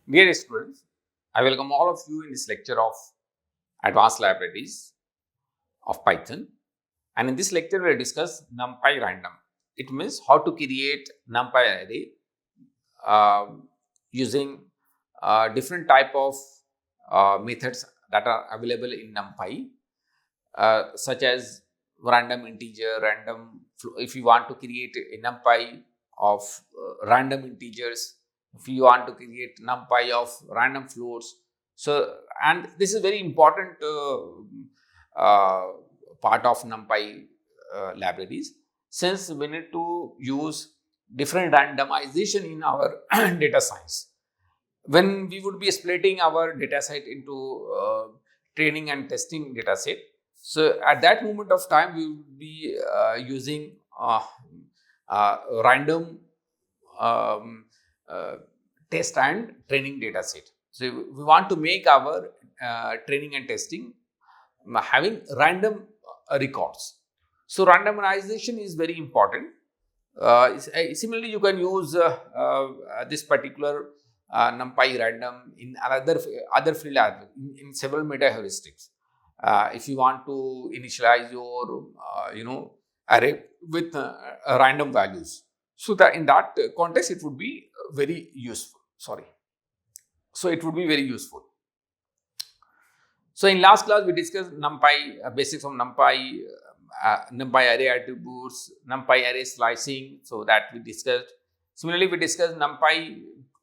Dear students, I welcome all of you in this lecture of Advanced Libraries of Python. And in this lecture, we will discuss Numpy random. It means how to create Numpy array using different type of methods that are available in Numpy, such as random integer, if you want to create a Numpy of random integers, if you want to create Numpy of random floats. So, and this is very important part of Numpy libraries, since we need to use different randomization in our data science. When we would be splitting our data set into training and testing data set, so at that moment of time we would be using random test and training data set. So we want to make our training and testing having random records. So randomization is very important. Similarly, you can use this particular Numpy random in other field in several meta heuristics. If you want to initialize your array with random values, so that in that context it would be very useful. So it would be very useful. So in last class we discussed Numpy basics of Numpy, Numpy array attributes, Numpy array slicing. So that we discussed. Similarly, we discussed Numpy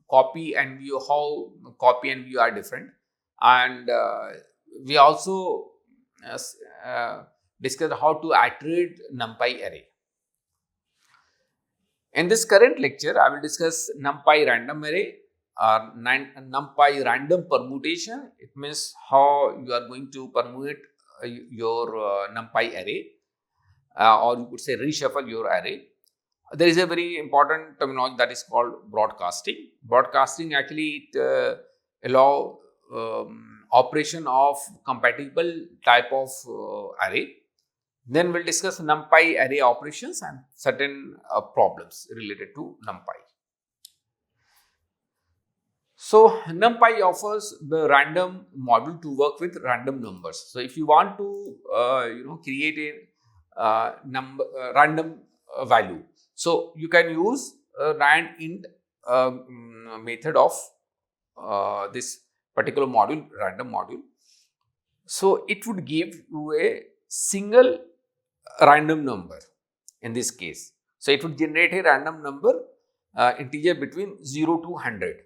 copy and view, how copy and view are different, and we also discussed how to iterate Numpy array. In this current lecture, I will discuss Numpy random array or Numpy random permutation. It means how you are going to permutate your Numpy array, or you could say reshuffle your array. There is a very important terminology that is called broadcasting. Broadcasting actually it allow operation of compatible type of array. Then we'll discuss Numpy array operations and certain problems related to Numpy. So Numpy offers the random module to work with random numbers. So if you want to create a random value, so you can use randint method of this particular module, random module. So it would give you a single random number in this case. So it would generate a random number integer between 0 to 100.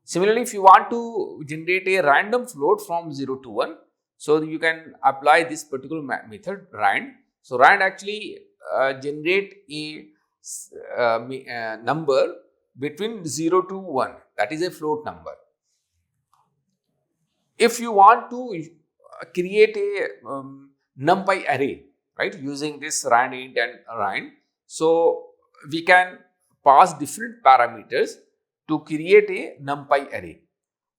Similarly, if you want to generate a random float from 0 to 1, so you can apply this particular method rand. So rand actually generate a number between 0 to 1, that is a float number. If you want to create a Numpy array, right, using this randint and rand, so we can pass different parameters to create a Numpy array.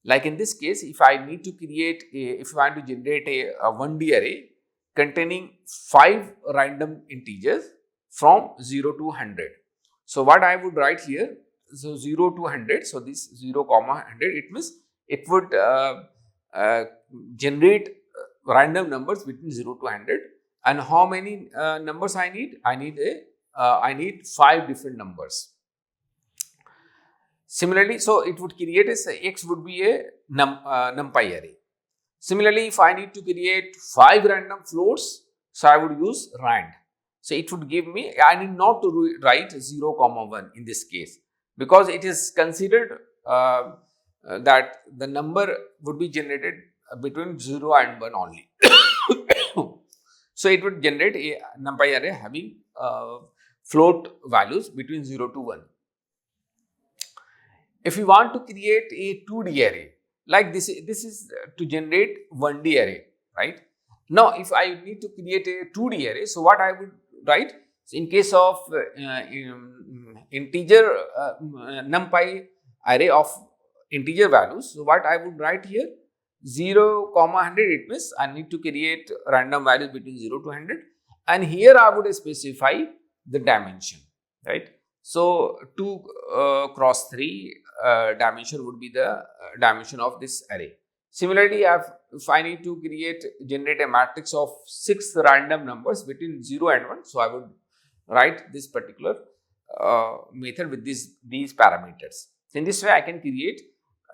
Like in this case, if I need to create if I want to generate a 1D array containing 5 random integers from 0 to 100. So what I would write here, so 0 to 100, so this 0 comma 100, it means it would generate random numbers between 0 to 100. And how many numbers I need? I need 5 different numbers. Similarly, so it would create X would be a Numpy array. Similarly, if I need to create 5 random floats, so I would use rand. So it would give me, I need not to write 0 comma 1 in this case, because it is considered that the number would be generated between 0 and 1 only. So it would generate a Numpy array having float values between 0 to 1. If you want to create a 2D array, like this is to generate 1D array, right? Now, if I need to create a 2D array, so what I would write? So in case of integer Numpy array of integer values, so what I would write here? 0 comma 100, it means I need to create random values between 0 to 100, and here I would specify the dimension, right? So 2 cross 3 dimension would be the dimension of this array. Similarly, if I need to generate a matrix of 6 random numbers between 0 and 1, so I would write this particular method with these parameters. In this way, I can create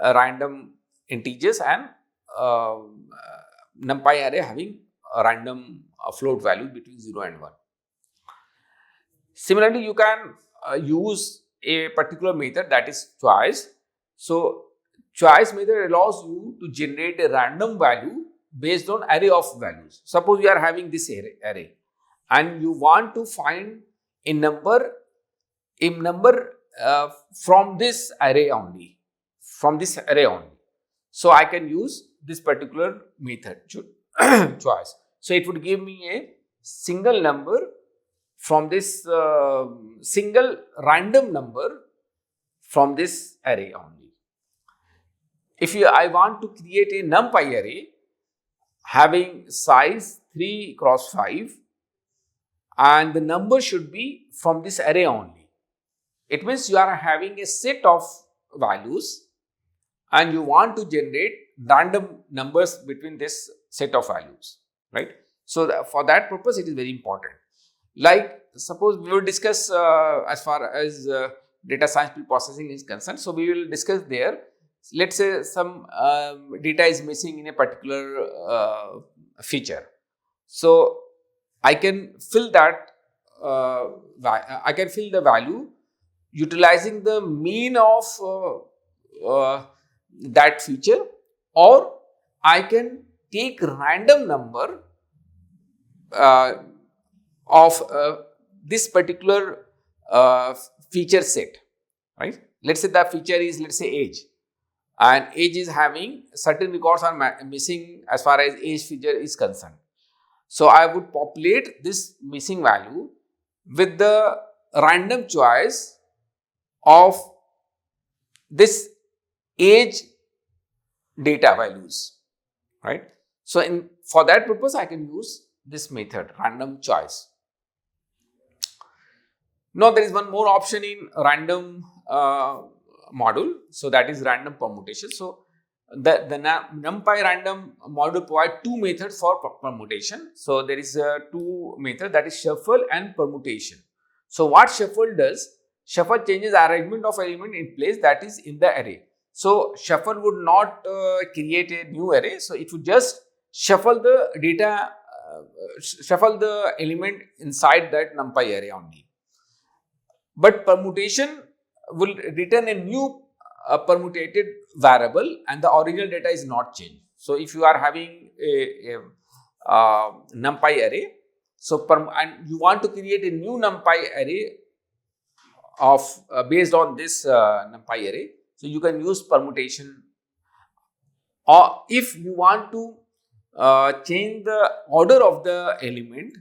random integers and numpy array having a random float value between 0 and 1. Similarly, you can use a particular method, that is choice. So, choice method allows you to generate a random value based on array of values. Suppose you are having this array and you want to find a number from this array only, So, I can use this particular method, choice. So, it would give me a single number from this single random number from this array only. If I want to create a numpy array having size 3 cross 5 and the number should be from this array only. It means you are having a set of values and you want to generate random numbers between this set of values, right? So, for that purpose it is very important. Like suppose we will discuss as far as data science pre-processing is concerned. So, we will discuss there. Let's say some data is missing in a particular feature. So, I can fill that, I can fill the value utilizing the mean of that feature, or I can take random number of this particular feature set, right? Let's say the feature is, let's say, age, and age is having certain records are missing as far as age feature is concerned. So, I would populate this missing value with the random choice of this age data values, right? So, for that purpose, I can use this method, random choice. Now, there is one more option in random module. So, that is random permutation. So, the NumPy random module provide two methods for permutation. So, there is two methods, that is shuffle and permutation. So, what shuffle does? Shuffle changes arrangement of element in place that is in the array. So, shuffle would not create a new array. So, it would just shuffle the data, shuffle the element inside that NumPy array only. But permutation will return a new permutated variable and the original data is not changed. So, if you are having a NumPy array, so and you want to create a new NumPy array of based on this NumPy array, so you can use permutation. Or if you want to change the order of the element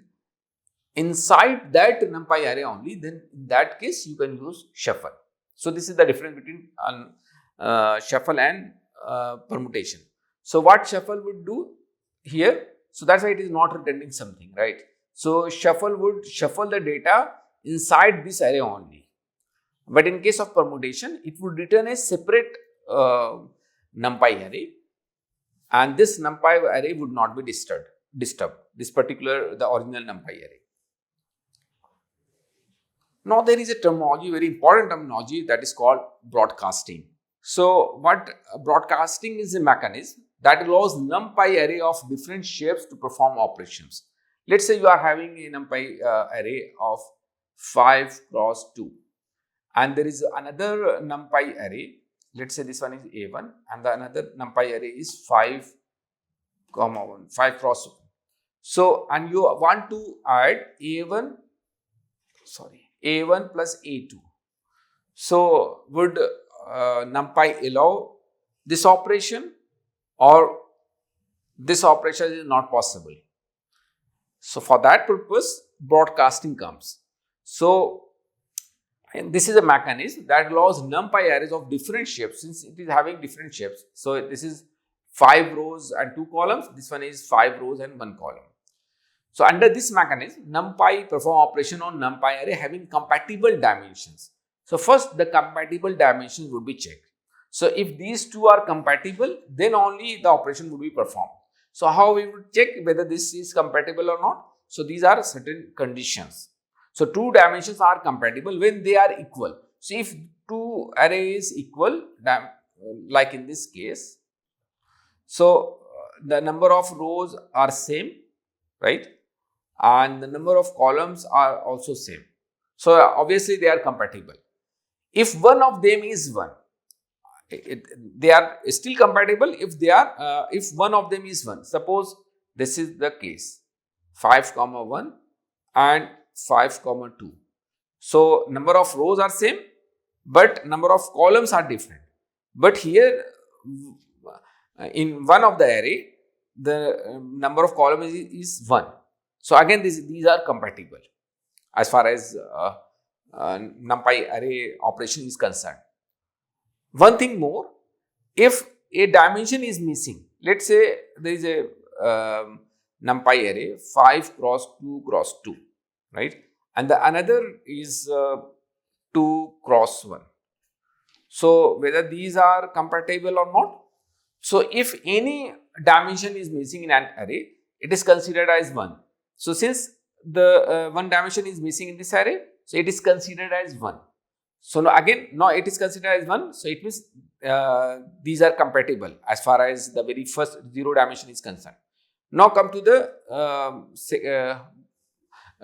inside that NumPy array only, then in that case you can use shuffle. So, this is the difference between shuffle and permutation. So, what shuffle would do here? So, that is why it is not returning something, right? So, shuffle would shuffle the data inside this array only. But in case of permutation, it would return a separate NumPy array, and this NumPy array would not be disturbed, this particular, the original NumPy array. Now, there is a terminology, very important terminology, that is called broadcasting. So, what broadcasting is a mechanism that allows NumPy array of different shapes to perform operations. Let's say you are having a NumPy array of 5 cross 2 and there is another NumPy array. Let's say this one is A1 and the another NumPy array is 5 cross 1. So, and you want to add A1 plus A2. So, would NumPy allow this operation, or this operation is not possible? So, for that purpose broadcasting comes. So, and this is a mechanism that allows NumPy arrays of different shapes, since it is having different shapes. So, this is 5 rows and 2 columns, this one is 5 rows and 1 column. So, under this mechanism, NumPy perform operation on NumPy array having compatible dimensions. So, first the compatible dimensions would be checked. So if these two are compatible, then only the operation would be performed. So how we would check whether this is compatible or not? So these are certain conditions. So two dimensions are compatible when they are equal. So if two array is equal, like in this case, so the number of rows are same, right? And the number of columns are also same. So obviously they are compatible. If one of them is 1, they are still compatible if they are if one of them is 1. Suppose this is the case, 5 comma 1 and 5 comma 2. So number of rows are same, but number of columns are different. But here in one of the array, the number of columns is 1. So again these are compatible as far as NumPy array operation is concerned. One thing more, if a dimension is missing, let's say there is a NumPy array 5 cross 2 cross 2, right? And the another is 2 cross 1. So whether these are compatible or not. So if any dimension is missing in an array, it is considered as 1. So since the one dimension is missing in this array, so it is considered as 1. So now again, now it is considered as 1. So it means these are compatible as far as the very first 0 dimension is concerned. Now come to the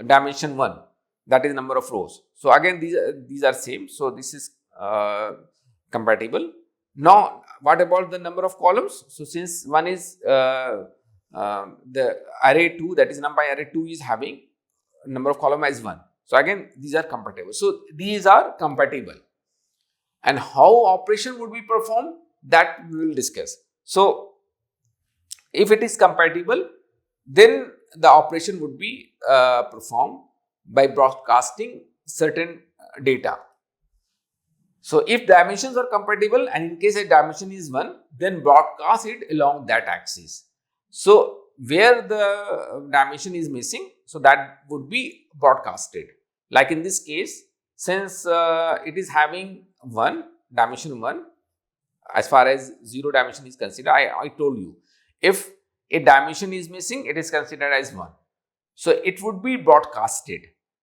dimension 1, that is number of rows. So again these are same. So this is compatible. Now what about the number of columns? So since one is the array 2, that is NumPy array 2 is having number of column as 1. So again these are compatible. So these are compatible. And how operation would be performed, that we will discuss. So if it is compatible, then the operation would be performed by broadcasting certain data. So if dimensions are compatible and in case a dimension is 1, then broadcast it along that axis. So where the dimension is missing, so that would be broadcasted. Like in this case, since it is having 1, dimension 1, as far as 0 dimension is considered, I told you, if a dimension is missing, it is considered as 1. So it would be broadcasted.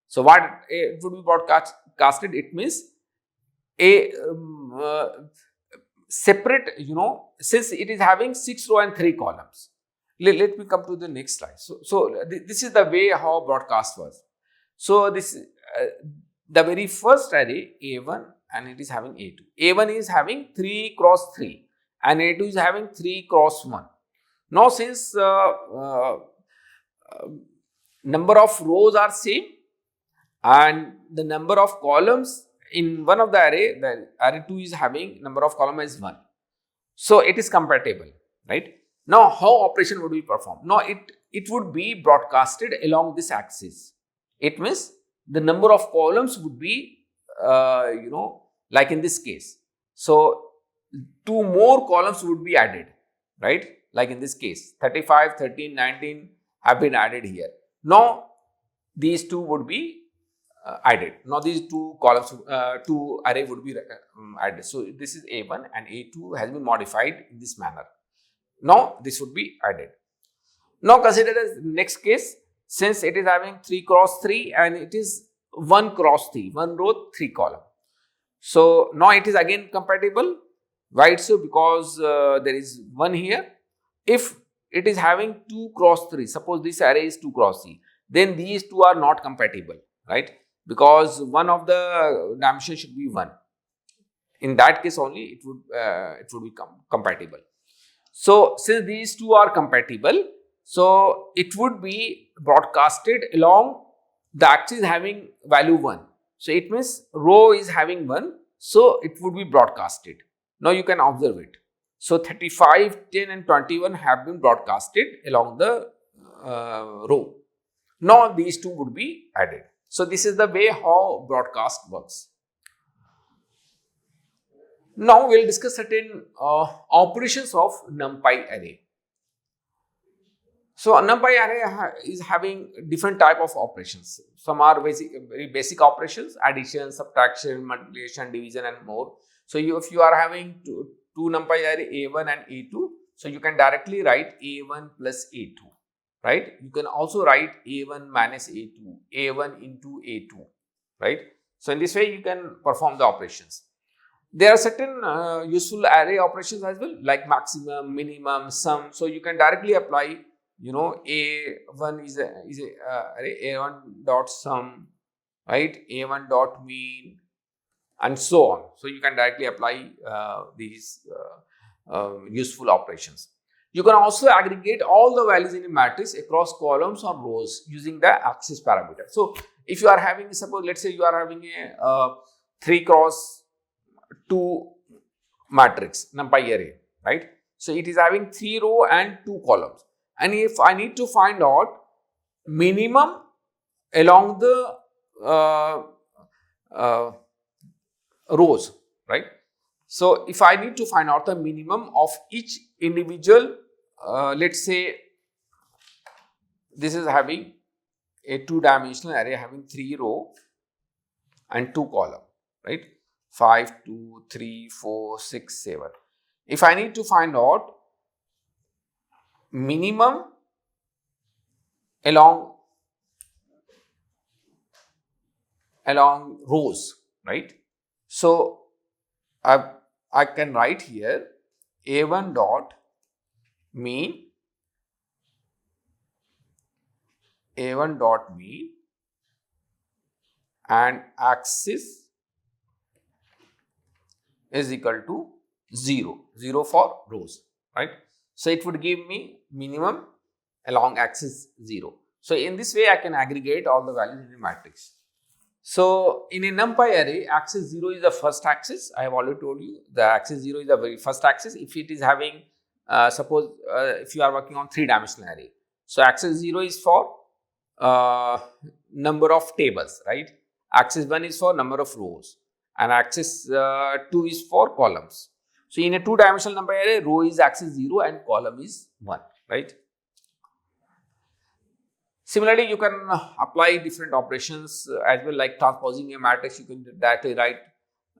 So what it would be broadcasted, it means a separate, since it is having 6 rows and 3 columns. Let me come to the next slide. So this is the way how broadcast was. So this the very first array A1 and it is having A2. A1 is having 3 cross 3 and A2 is having 3 cross 1. Now since number of rows are same and the number of columns in one of the array 2 is having number of column as 1. So it is compatible, right? Now how operation would be performed? Now it would be broadcasted along this axis. It means the number of columns would be like in this case. So 2 more columns would be added, right? Like in this case, 35, 13, 19 have been added here. Now these 2 would be added. Now these 2 columns, 2 array would be added. So this is A1 and A2 has been modified in this manner. Now this would be added. Now consider the next case, since it is having 3 cross 3 and it is 1 cross 3, 1 row 3 column. So now it is again compatible, right? So because there is 1 here. If it is having 2 cross 3, suppose this array is 2 cross 3, then these 2 are not compatible, right? Because one of the dimension should be 1. In that case only it would be compatible. So since these 2 are compatible, so it would be broadcasted along the axis having value 1. So it means row is having 1, so it would be broadcasted. Now you can observe it. So 35, 10 and 21 have been broadcasted along the row. Now these 2 would be added. So this is the way how broadcast works. Now we will discuss certain operations of NumPy array. So a NumPy array is having different type of operations. Some are very basic operations: addition, subtraction, multiplication, division, and more. So if you are having two NumPy array A1 and A2, so you can directly write A1 plus A2, right? You can also write A1 minus A2, A1 into A2, right? So in this way you can perform the operations. There are certain useful array operations as well, like maximum, minimum, sum. So you can directly apply, A1 is a array, A1 dot sum, right? A1 dot mean, and so on. So you can directly apply these useful operations. You can also aggregate all the values in a matrix across columns or rows using the axis parameter. So if you are having, suppose, let's say you are having a 3 cross 2 matrix NumPy array, right? So it is having 3 row and 2 columns, and if I need to find out minimum along the uh, rows, right? So if I need to find out the minimum of each individual, let's say this is having a 2-dimensional array having 3 row and 2 column, right? 5, 2, 3, 4, 6, 7. If I need to find out minimum along rows, right? So I can write here A1 dot mean, A1 dot mean, and axis is equal to 0 for rows, right? So it would give me minimum along axis 0. So in this way I can aggregate all the values in the matrix. So in a NumPy array, axis 0 is the first axis. I have already told you the axis 0 is the very first axis. If it is having, suppose if you are working on 3-dimensional array, so axis 0 is for number of tables, right? Axis 1 is for number of rows, and axis 2 is for columns. So in a 2-dimensional NumPy array, row is axis 0 and column is 1, right? Similarly, you can apply different operations as well, like transposing a matrix. You can directly write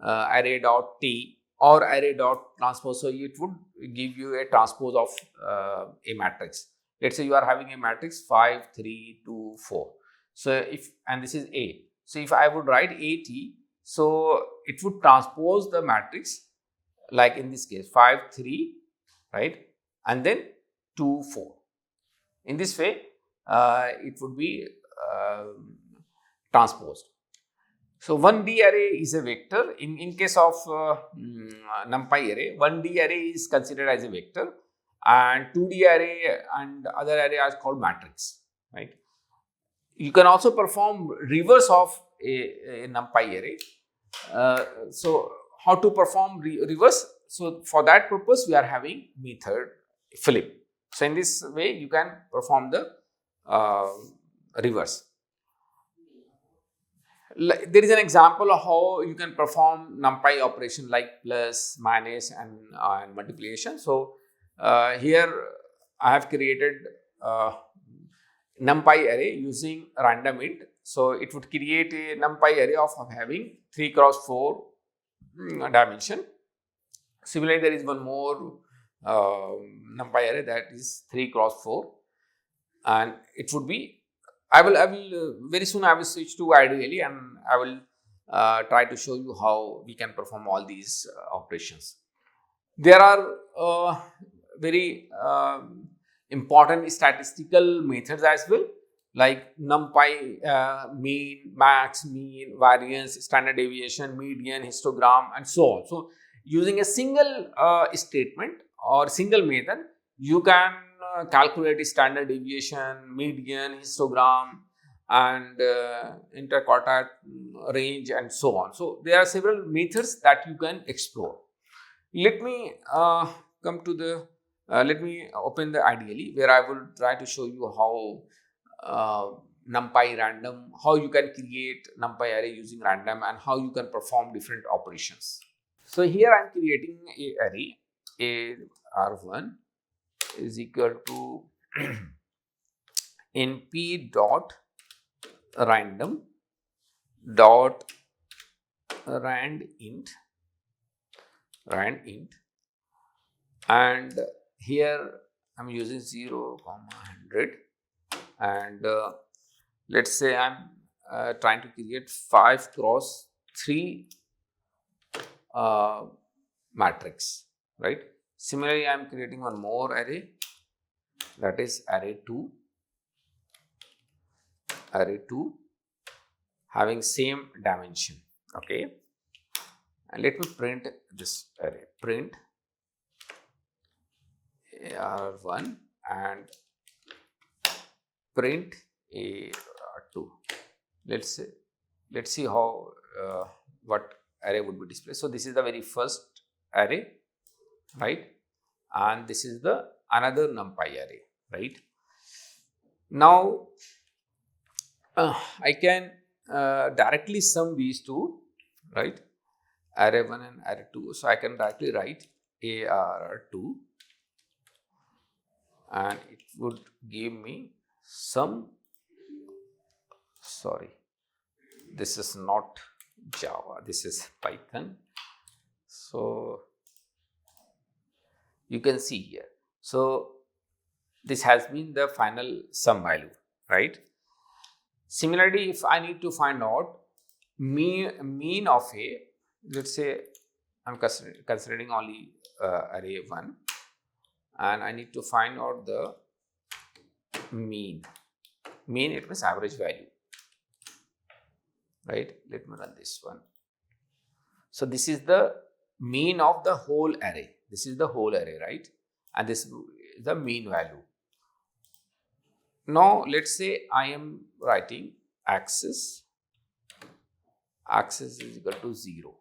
array dot t or array dot transpose. So it would give you a transpose of a matrix. Let's say you are having a matrix 5, 3, 2, 4. So if, and this is A. So if I would write AT, so it would transpose the matrix, like in this case 5, 3, right, and then 2, 4. In this way, it would be transposed. So 1D array is a vector. In case of NumPy array, 1D array is considered as a vector, and 2D array and other array are called matrix, right? You can also perform reverse of a NumPy array. So how to perform reverse? So for that purpose, we are having method flip. So in this way, you can perform the reverse. There is an example of how you can perform NumPy operation like plus, minus, and multiplication. So here I have created NumPy array using random int. So it would create a NumPy array of having 3 cross 4 dimension. Similarly, there is one more NumPy array that is 3 cross 4, and it would be, I will very soon I will switch to ideally, and I will try to show you how we can perform all these operations. There are very important statistical methods as well, like NumPy mean, max, mean, variance, standard deviation, median, histogram, and so on. So using a single statement or single method, you can calculate standard deviation, median, histogram, and interquartile range, and so on. So there are several methods that you can explore. Let me come to the let me open the ideally, where I will try to show you how NumPy random, how you can create NumPy array using random, and how you can perform different operations. So here I am creating a array, a R1 is equal to np dot random dot rand int, and here I'm using 0, 100, and let's say I'm trying to create 5 cross 3 matrix, right? Similarly, I'm creating one more array, that is array 2, having same dimension, okay? And let me print this array, print AR1 and print AR2. Let's see how what array would be displayed. So this is the very first array, right? And this is the another NumPy array, right? Now I can directly sum these two, right? Array 1 and array 2. So I can directly write AR2 and it would give me some, sorry, this is not Java, this is Python. So you can see here. So this has been the final sum value, right? Similarly, if I need to find out mean of a, let's say I'm considering only array 1, and I need to find out the mean. Mean, it means average value, right? Let me run this one. So this is the mean of the whole array. This is the whole array, right? And this is the mean value. Now let's say I am writing axis is equal to 0.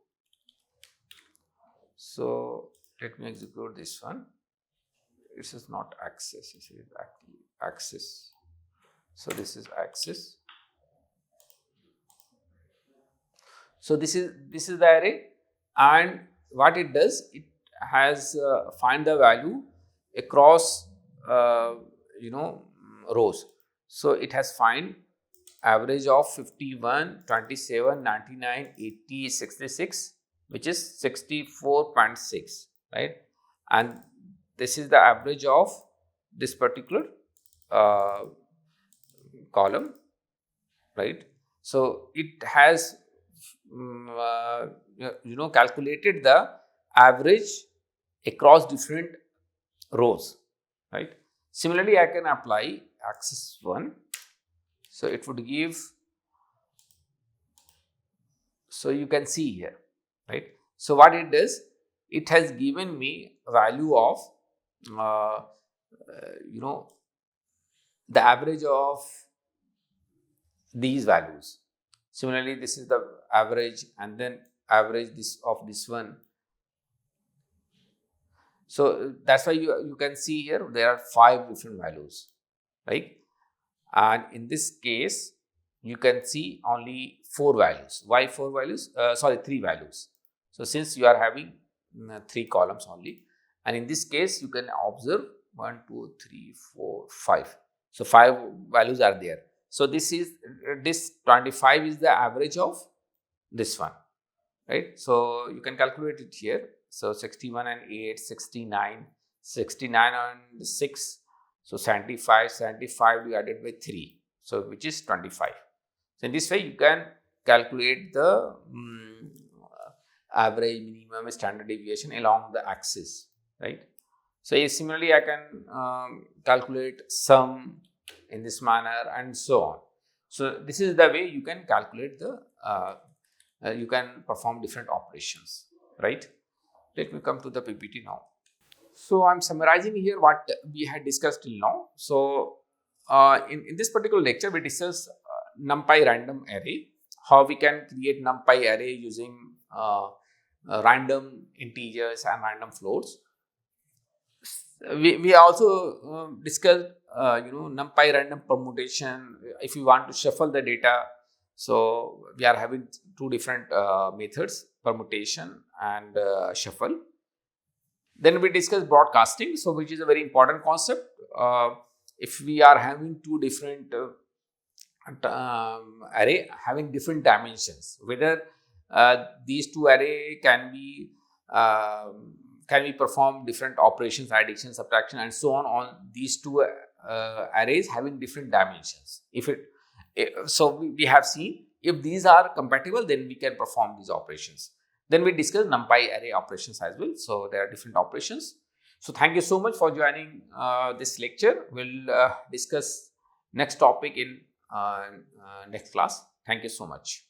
So let me execute this one. This is not axis, this is actually axis. So this is axis. So this is the array, and what it does, it has find the value across rows. So it has find average of 51, 27, 99, 80, 66, which is 64.6, right? And this is the average of this particular column, right? So it has calculated the average across different rows, right? Similarly, I can apply axis 1. So it would give, so you can see here, right? So what it does, it has given me a value of the average of these values. Similarly, this is the average, and then average this of this one. So that's why you can see here there are 5 different values, right? And in this case, you can see only 4 values. Why 4 values? 3 values. So since you are having 3 columns only, and in this case, you can observe 1, 2, 3, 4, 5. So 5 values are there. So this 25 is the average of this one, right? So you can calculate it here. So 61 and 8, 69, 69 and 6. So 75 divided by 3. So which is 25. So in this way, you can calculate the average, minimum, standard deviation along the axis, right? So similarly, I can calculate sum in this manner and so on. So this is the way you can calculate the, you can perform different operations, right? Let me come to the PPT now. So I'm summarizing here what we had discussed till now. So in this particular lecture, we discussed NumPy random array, how we can create NumPy array using random integers and random floats. We also discussed NumPy random permutation. If you want to shuffle the data, so we are having 2 different methods, permutation and shuffle. Then we discussed broadcasting, so which is a very important concept. if we are having two different array having different dimensions, whether these two array can be perform different operations, addition, subtraction, and so on these two arrays having different dimensions. So we have seen if these are compatible, then we can perform these operations. Then we discuss NumPy array operations as well. So there are different operations. So thank you so much for joining this lecture. We'll discuss next topic in next class. Thank you so much.